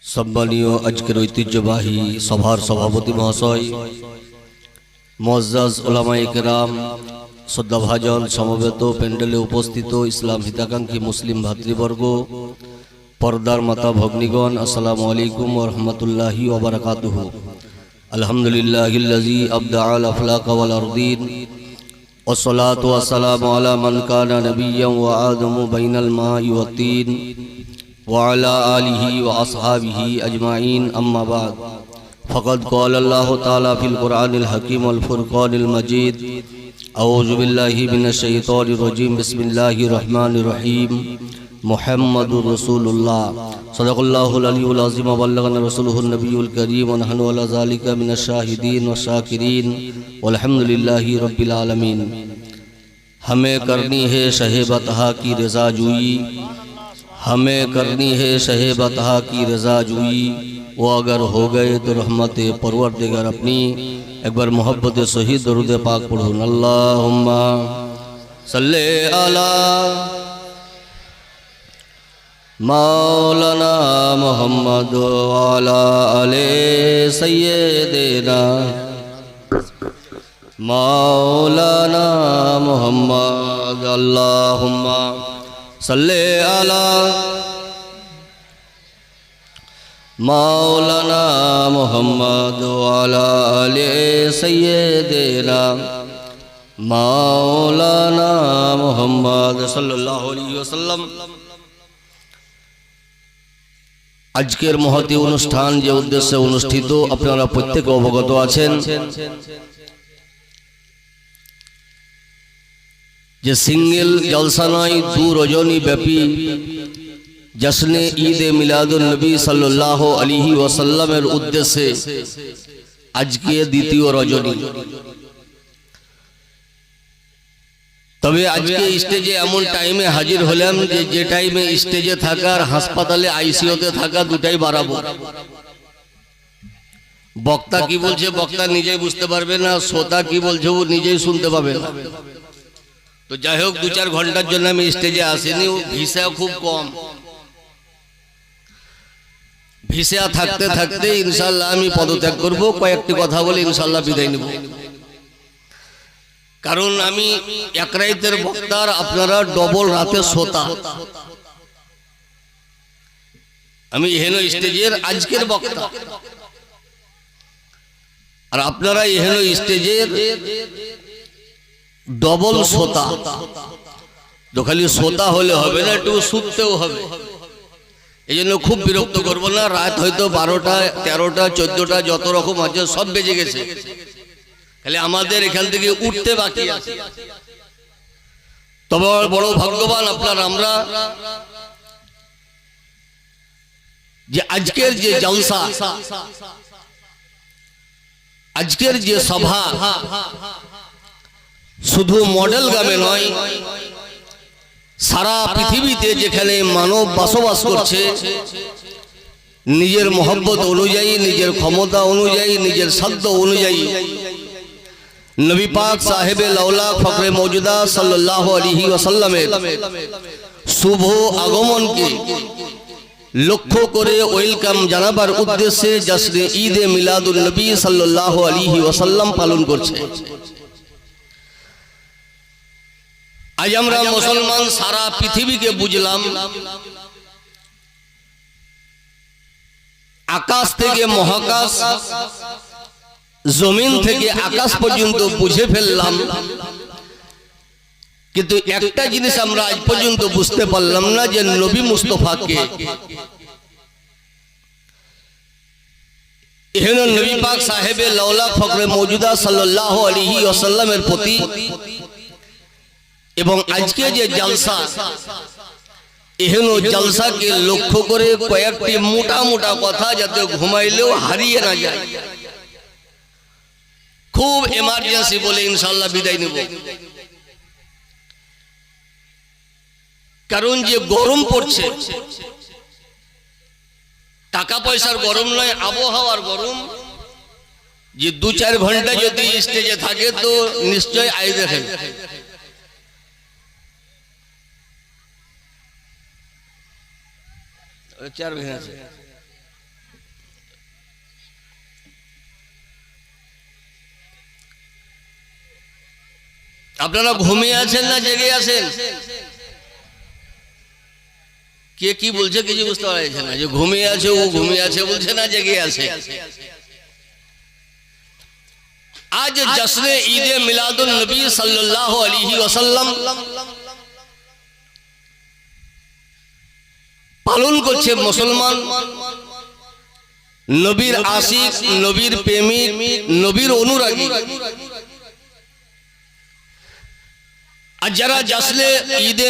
सम्मानीय आजकेर ऐतिह्यबाही सभार सभापति महाशय मुअज्जज उलामाए केराम श्रद्धाभाजन समवेत पेंडेले उपस्थित इस्लाम हिताकांक्षी मुस्लिम भातृवर्ग पर्दार माता भग्निगण अस्सलामु आलैकुम व रहमतुल्लाहि व बाराकातुहु। अल्हम्दुलिल्लाहिल्लज़ी अब्दअल अफलाक वल अर्दीन वस्सलातु वस्सलामु अला मन काना नबिय्यन व आदमु बैनल माइ वत्तीन व अला आलिहि व अस्हाबिहि अजमाइन अम्मा बाद फ़क़द क़ाल अल्लाहु तआला फ़िल क़ुरआनिल हकीम वल फ़ुरक़ानिल मजीद अऊज़ु बिल्लाहि मिनश शैतानिर रजीम बिस्मिल्लाहिर रहमानिर रहीम मुहम्मदुर रसूलुल्लाह सदक़ल्लाहुल अलियुल अज़ीम व बल्लगना रसूलुहुन नबियुल करीम व नहनु अला ज़ालिका मिनश शाहिदीन व शाकिरीन वल्हम्दुलिल्लाहि रब्बिल आलमीन। हमें करनी है शहे बतहा की रज़ा जुई, हमें करनी है शहे बतहा की रज़ा जुई, वो अगर हो गए तो रहमत परवरदिगार अपनी। एक बार मोहब्बत सही दरूद पाक पढ़ून। अल्लाहुम्मा सल्ले अला मौलाना मुहम्मद व अला आले सय्यिदना मौलाना मुहम्मद। अल्लाहुम्मा सल्ले अला मौलाना मुहम्मद व अला आले सय्यिदना मौलाना मुहम्मद सल्लल्लाहु अलैहि वसल्लम। आजकेर महती अनुष्ठान जे उद्देश्य अनुष्ठित आपनारा प्रत्येक अवगत आछेन जे सिंगल जलसा नय दू रजनी व्यापी जश्ने ईद मिलादुन नबी सल्लल्लाहु अलैहि वसल्लमेर उद्देश्ये आज के द्वितीय रजनी। तबे आज के स्टेजे एमन टाइमे हाजिर हलाम जे टाइमे स्टेजे थाका और हासपाताले आईसीयूते थाका दुटाई बाराबो। बक्ता की बोलछे बक्ता निजेई बुझते पारबे ना, श्रोता की बोलछे वो निजेई सुनते पाबे ना। तो যাই হোক 2-4 ঘন্টার জন্য আমি স্টেজে আসিনি, ভিসা খুব কম। ভিসা থাকতে থাকতে ইনশাআল্লাহ আমি পদত্যাগ করব, কয়েকটি কথা বলে ইনশাআল্লাহ বিদায় নেব। কারণ আমি এক রাতের বক্তার, আপনারা ডবল রাতে শ্রোতা। আমি এহেন স্টেজের আজকের বক্তা আর আপনারা এহেন স্টেজের डबल श्रोता। तो खाली श्रोता होले होबे ना, एकटु शुनतेও হবে। এইজন্য খুব বিরক্ত করব না। রাত হয়তো 12টা 13টা 14টা যত রকম আছে সব বেজে গেছে, খালি আমাদের এখান থেকে উঠতে বাকি আছে। তবে বড় ভাগ্যবান আপনারা আমরা যে আজকের যে জলসা, আজকের যে সভা শুধু মডেল গ্রামে নয়, সারা পৃথিবীতে যেখানে মানব বসবাস করছে নিজের মহব্বত অনুযায়ী, নিজের ক্ষমতা অনুযায়ী, নিজের সাধ্য অনুযায়ী নবী পাক সাহেবে লাউলা ফখরে মওজুদা সাল্লাল্লাহু আলাইহি ওয়াসাল্লামের শুভ আগমনকে লক্ষ্য করে ওয়েলকাম জানাবার উদ্দেশ্যে জশ্নে ঈদে মিলাদুন নবী সাল্লাল্লাহু আলাইহি ওয়াসাল্লাম পালন করছে। आज আমরা মুসলমান সারা পৃথিবীকে বুঝলাম, আকাশ থেকে মহাকাশ, জমিন থেকে আকাশ পর্যন্ত বুঝে ফেললাম, কিন্তু একটা জিনিস আমরা আজ পর্যন্ত বুঝতে পারলাম না যে নবী মুস্তাফাকে, এহেন নবী পাক সাহেবে লাউলা ফখরে মওজুদা সাল্লাল্লাহু আলাইহি ওয়াসাল্লামের প্রতি এবং আজকে যে জলসা, এহেন জলসাকে লক্ষ্য করে কয়েকটি মোটা মোটা কথা যাতে ঘুমাইলেও হারিয়ে না যায়, খুব এমার্জেন্সি বলে ইনশাআল্লাহ বিদায় নেব। কারণ যে গরম পড়ছে, টাকা পয়সার গরম নয়, আবহাওয়ার গরম। যে 2-4 ঘন্টা যদি স্টেজে থাকে তো নিশ্চয় আই দেখেন चार भैंस আপনারা ঘুমিয়ে আছেন না জেগে আছেন? কে কি বলছে কিছু বুঝতে পারছে না, যে ঘুমিয়ে আছে ও ঘুমিয়ে আছে বলছে না জেগে আছে। আজ জশ্নে ঈদে মিলাদুন নবী সাল্লাল্লাহু আলাইহি ওয়াসাল্লাম পালন করছে মুসলমান, নবীর আশিক, নবীর প্রেমিক, নবীর অনুরাগী। আর যারা জশ্নে ঈদে